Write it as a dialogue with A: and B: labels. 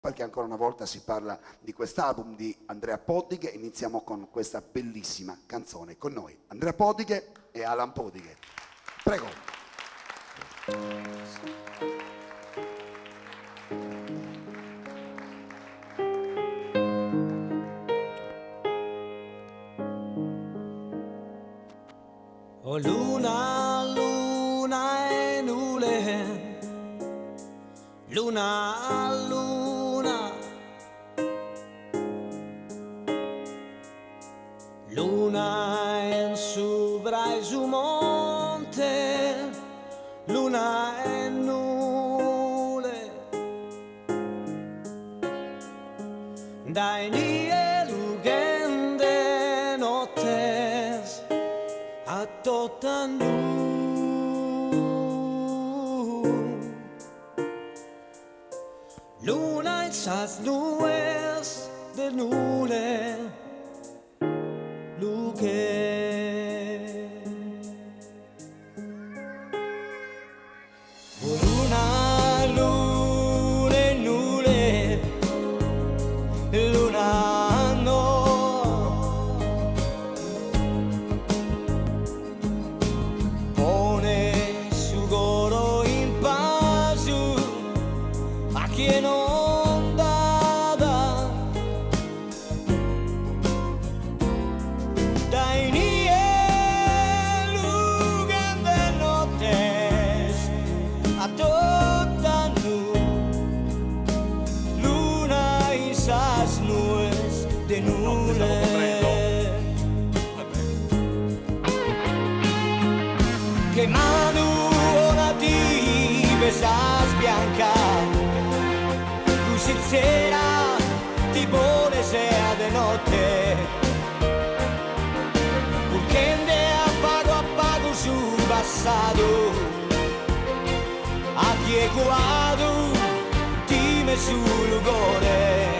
A: perché ancora una volta si parla di quest'album di Andrea Podighe. Iniziamo con questa bellissima canzone. Con noi Andrea Podighe e Alan Podighe. Prego.
B: Oh luna, luna e nule, luna, luna, luna en su braiso monte, luna e nule, dai nie lugende nottes a tota nu. Luna in sas nubes de nule luge. Oh luna, lune, nule, luna no. Pone su goro in pasu a chi non dada dai nie lugande nottes a tota nu luna in sas nubes de nule. Che manu ora ti besas bianca, tu sincera ti pone sea de noche, porque a pago su pasado, aquí he jugado, dime su lugar.